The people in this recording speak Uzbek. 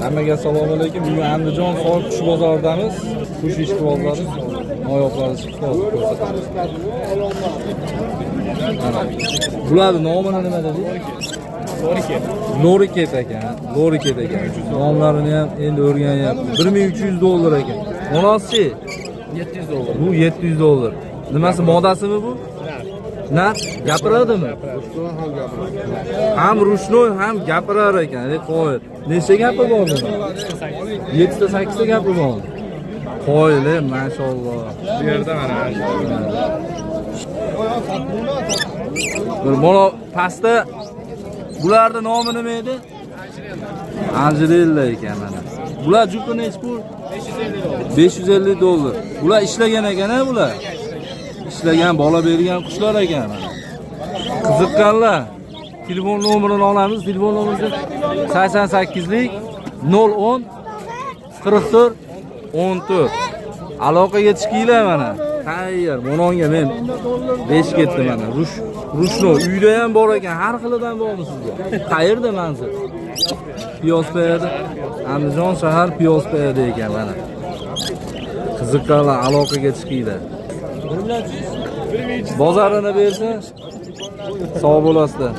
Hammaga assalomu alaykum. Bugun Andijon Soy qush bozoridamiz. Qush ishqibozlari oyoqlari chiqib ko'rsatamiz. Bularni nomini nima dedi? Loriket ekan. Loriket ekan. Nomlarini ham endi o'rganyapmiz. $1300 ekan. Onasi $700. Bu $700. Nimasi modasimi bu? Nar gapiradimi? Ham rushnoy ham gapirar ekan. Qo'y. Necha gapi bor buni? 7 ta 8 ta gapi bor. Qo'ylar, maşalloh. Bu yerda mana. Bir bola pastda bularda nomi nima edi? Anjirella ekan mana. Bular jupi nech pul? $550. Bular ishlagan ekan-a bular. İşlagan, bola bergan qushlar ekan. Qiziqqanlar telefon nomerini olamiz. Telefon nomerimiz 88lik 010 44 14. Aloqaga chiqinglar mana. Tayyor. Mononga men 5 ketdi mana. Rushno uyda ham bor ekan. Har xilidan bormi sizga? Qayerda manzil? Piyozpayada. Andijon shahar Piyozpayada ekan mana. Qiziqqanlar aloqaga chiqinglar. Bozorini bersa sog' bo'lasizlar.